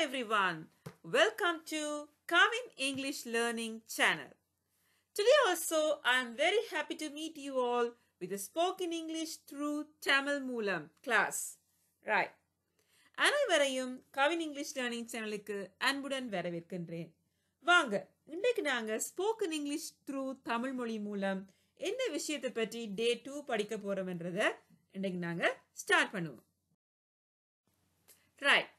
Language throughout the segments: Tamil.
everyone, welcome to Kavin English Learning channel. Today also I am very happy to meet you all with a spoken English through Tamil Moolam class. Right. அனைவரையும் கவின் இங்கிலீஷ் லேர்னிங் சேனலுக்கு அன்புடன் வரவேற்கின்றேன். வாங்க இன்றைக்கு நாங்க ஸ்போக்கன் இங்கிலீஷ் த்ரூ தமிழ் மொழி மூலம் என்ன விஷயத்தை பற்றி டே 2 படிக்க போறோம்ன்றதை இன்றைக்கு நாங்க ஸ்டார்ட் பண்ணுவோம். ரைட்.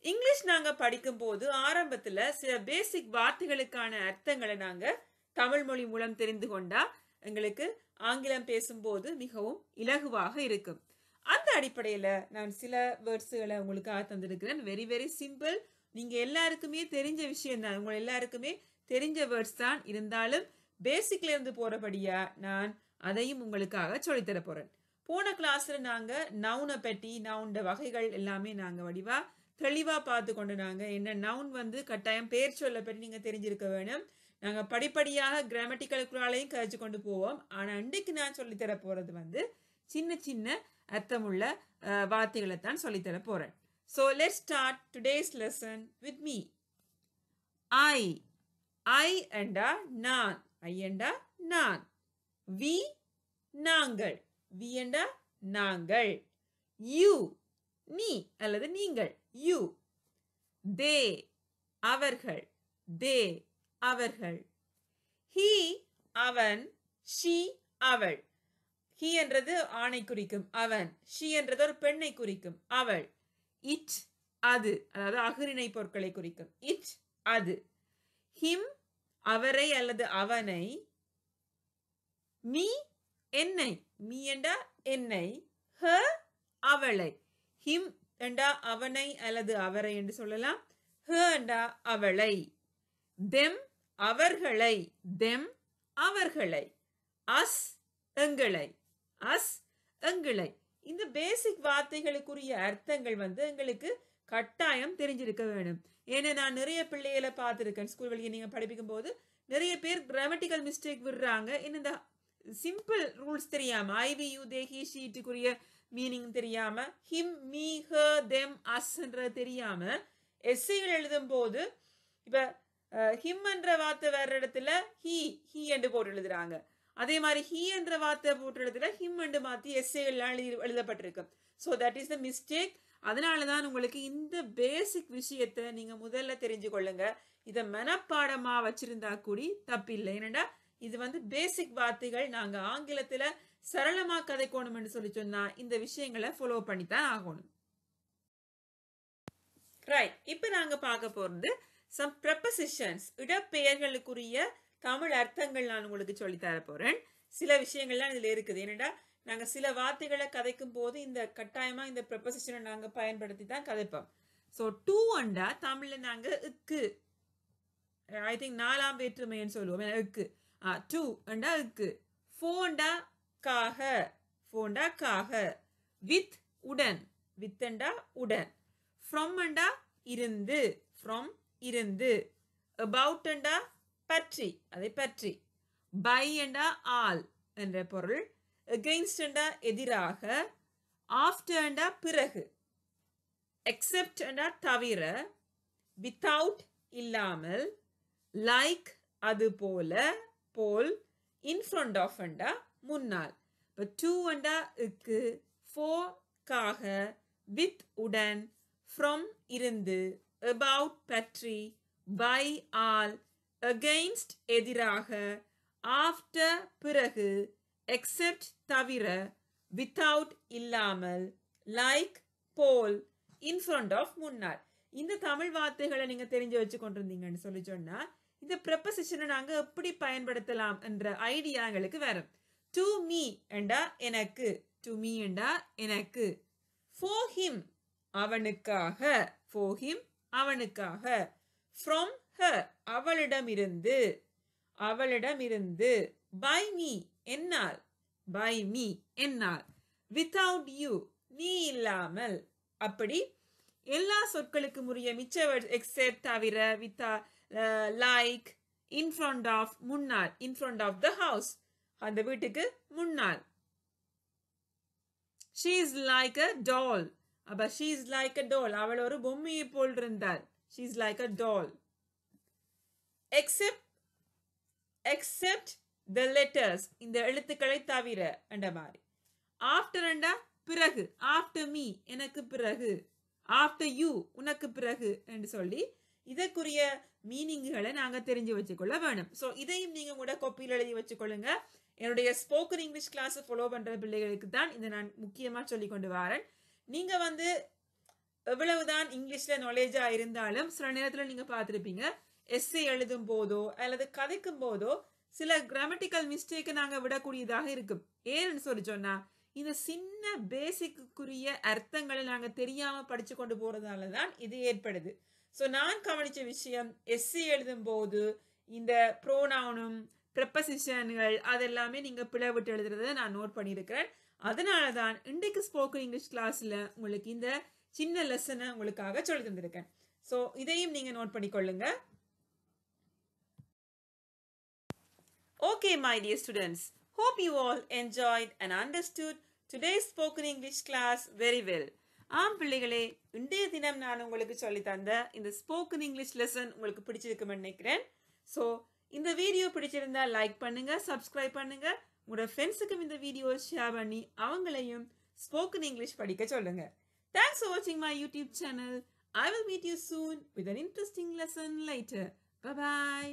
இங்கிலீஷ் நாங்க படிக்கும் போது ஆரம்பத்துல சில பேசிக் வார்த்தைகளுக்கான அர்த்தங்களை நாங்க தமிழ் மொழி மூலம் தெரிந்து கொண்டா எங்களுக்கு ஆங்கிலம் பேசும்போது மிகவும் இலகுவாக இருக்கும். அந்த அடிப்படையில நான் சில வேர்ட்ஸ்களை உங்களுக்காக தந்திருக்கிறேன். Very very simple. நீங்க எல்லாருக்குமே தெரிஞ்ச விஷயம் தான், உங்க எல்லாருக்குமே தெரிஞ்ச வேர்ட்ஸ் தான். இருந்தாலும் பேசிக்ல இருந்து போறபடியா நான் அதையும் உங்களுக்காக சொல்லித்தர போறேன். போன கிளாஸ்ல நாங்க நவுனை பற்றி நவுண்ட வகைகள் எல்லாமே நாங்க வடிவா தெளிவா பார்த்து கொண்டு நாங்க என்ன நவுன் வந்து கட்டாயம் பெயர் சொல்ல பற்றி நீங்க தெரிஞ்சிருக்க வேணும். நாங்க படிப்படியாக கிராமட்டிக்கலுக்குள்ளாலையும் கழிச்சு கொண்டு போவோம். ஆனா இன்றைக்கு நான் சொல்லித்தர போறது வந்து சின்ன சின்ன அர்த்தமுள்ள வார்த்தைகளை தான் சொல்லித்தர போறேன். So let's start today's lesson with me. I என்றா நான், I என்றா நான். We நாங்கள், we என்றா நாங்கள். You நீ அல்லது நீங்கள், you. They அவர்கள், they அவர்கள். He அவன், she அவள். he என்றது ஆணை குறிக்கும் அவன், she என்றது ஒரு பெண்ணை குறிக்கும் அவள். it அது, அதாவது அகரிணை பொருட்களை குறிக்கும் it அது. him அவரை அல்லது அவனை. me என்னை, me என்றா என்னை. her அவளை. him என்றா அவனை அல்லது அவரை என்று சொல்லலாம். her என்றா அவளை. them அவர்களை, them அவர்களை. us எங்களை, us எங்களை. இந்த பேசிக் வார்த்தைகளுக்குரிய அர்த்தங்கள் வந்து எங்களுக்கு கட்டாயம் தெரிஞ்சிருக்க வேணும். ஏன்னா நான் நிறைய பிள்ளைகளை பார்த்துருக்கேன். ஸ்கூல் வழியை நீங்க படிப்பிக்கும் போது நிறைய பேர் கிராமட்டிக்கல் மிஸ்டேக் விடுறாங்க. இந்த சிம்பிள் ரூல்ஸ் தெரியாம, ஐவி யூ தே ஹி ஷீட்டுக்குரிய மீனிங் தெரியாம, ஹிம் மீ ஹர் தெம் அஸ்ன்றது தெரியாம எஸ்ஸைகள் எழுதும் போது இப்ப ஹிம் என்ற வார்த்தை வேற இடத்துல ஹி என்று போட்டு எழுதுறாங்க. அதே மாதிரி ஹி என்ற வார்த்தை போட்டு எழுதுல ஹிம் என்று மாத்தி எஸ்ஸைகள் எழுதப்பட்டிருக்கு. So that is the mistake. அதனாலதான் உங்களுக்கு இந்த பேசிக் விஷயத்தை நீங்க முதல்ல தெரிஞ்சு கொள்ளுங்க. இதை மனப்பாடமா வச்சிருந்தா கூடி தப்பில்லை. ஏன்னா இது வந்து பேசிக் வார்த்தைகள். நாங்க ஆங்கிலத்துல சரளமா கதைக்கணும் என்று சொல்லி சொன்னா இந்த விஷயங்களை ஃபாலோ பண்ணித்தான் ஆகணும். ரைட். இப்ப நாங்க பார்க்க போறது some prepositions, இடப்பெயர்களுக்குரிய தமிழ் அர்த்தங்கள் நான் உங்களுக்கு சொல்லி தர போறேன். சில விஷயங்கள்லாம் இதுல இருக்குது. ஏன்னா நாங்க சில வார்த்தைகளை கதைக்கும் போது இந்த கட்டாயமா இந்த preposition நாங்க பயன்படுத்தி தான் கதைப்போம். ஸோ டூ அண்டா தமிழ்ல நாங்க இக்கு, ஐ திங்க் நாலாம் வேற்றுமைன்னு சொல்லுவோம். இக்கு டூ அண்டா இக்கு. ஃபோண்டா காக, ஃபோண்டா காக. வித் உடன், வித் அண்டா உடன். ஃப்ரம் அண்டா இருந்து, ஃப்ரம் இருந்து. about அண்டா பற்றி, அதை பற்றி. by அண்டா ஆல் என்ற பொருள். against அண்டா எதிராக. after அண்டா பிறகு. except அண்டா தவிர. without இல்லாமல். like அது போல, போல். in front of அண்டா முன்னால். இப்போ to அண்டா இக்கு, for காக, with உடன், from இருந்து, about பற்றி, by ஆல், against எதிராக, after பிறகு, except தவிர, without இல்லாமல், like போல், in front of முன்னால். இந்த தமிழ் வார்த்தைகளை நீங்க தெரிஞ்சு வச்சு கொண்டிருந்தீங்கன்னு சொல்லி சொன்னா இந்த preposition நாங்க எப்படி பயன்படுத்தலாம் என்ற ஐடியா எங்களுக்கு வரும். to me என்றா எனக்கு, to me என்றா எனக்கு. for him அவனுக்காக, for him அவனுக்காக. from her அவளிடமிருந்து, அவளிடமிருந்து. by me என்னால், by me என்னால். without you நீ இல்லாமல். அப்படி எல்லா சொற்களுக்கும் உரிய மிச்ச except தவிர, with like, in front of முன்னால், in front of the house அந்த வீட்டுக்கு முன்னால். she is like a doll. அப்ப she is like a doll அவள் ஒரு பொம்மையை போல் இருந்தாள். She's like a doll. Except the letters. இந்த எழுத்துக்களை தவிர என்ற மாதிரி. After என்றா பிறகு. After me எனக்கு பிறகு. After you உனக்கு பிறகு என்று சொல்லி இதற்குரிய மீனிங்குகளை நாங்கள் தெரிஞ்சு வச்சுக்கொள்ள வேணும். ஸோ இதையும் நீங்கள் கூட கொப்பியில் எழுதி வச்சுக்கொள்ளுங்க. என்னுடைய ஸ்போக்கன் இங்கிலீஷ் கிளாஸை ஃபாலோ பண்ணுற பிள்ளைகளுக்கு தான் இதை நான் முக்கியமாக சொல்லி கொண்டு வரேன். நீங்கள் வந்து எவ்வளவுதான் இங்கிலீஷில் நாலேஜாக இருந்தாலும் சில நேரத்தில் நீங்கள் பார்த்துருப்பீங்க, எஸ்ஸே எழுதும் போதோ அல்லது கதைக்கும் போதோ சில கிராமட்டிக்கல் மிஸ்டேக்கை நாங்கள் விடக்கூடியதாக இருக்கும். ஏன்னு சொல்லி சொன்னால் இந்த சின்ன பேசிக்குரிய அர்த்தங்களை நாங்கள் தெரியாமல் படித்து கொண்டு போகிறதால தான் இது ஏற்படுது. ஸோ நான் கவனித்த விஷயம், எஸ்ஸே எழுதும் போது இந்த ப்ரோனவுனும் ப்ரெப்பசிஷன்கள் அதெல்லாமே நீங்கள் பிளவிட்டு எழுதுறதை நான் நோட் பண்ணியிருக்கிறேன். அதனால தான் இன்றைக்கு ஸ்போக்கன் இங்கிலீஷ் கிளாஸில் உங்களுக்கு இந்த சின்ன லெசனை உங்களுக்காக சொல்லி தந்திருக்கேன். ஸோ இதையும் நீங்கள் நோட் பண்ணிக்கொள்ளுங்க. Okay, my dear students, hope you all enjoyed and understood today's spoken English class very well. பிள்ளைகளே, இன்றைய தினம் நான் உங்களுக்கு சொல்லி தந்த இந்த ஸ்போக்கன் இங்கிலீஷ் லெசன் உங்களுக்கு பிடிச்சிருக்குமென்னு நினைக்கிறேன். ஸோ இந்த வீடியோ பிடிச்சிருந்தா லைக் பண்ணுங்க, சப்ஸ்கிரைப் பண்ணுங்க, உங்களோட ஃப்ரெண்ட்ஸுக்கும் இந்த வீடியோ ஷேர் பண்ணி அவங்களையும் ஸ்போக்கன் இங்கிலீஷ் படிக்க சொல்லுங்க. Thanks for watching my YouTube channel. I will meet you soon with an interesting lesson later. Bye bye.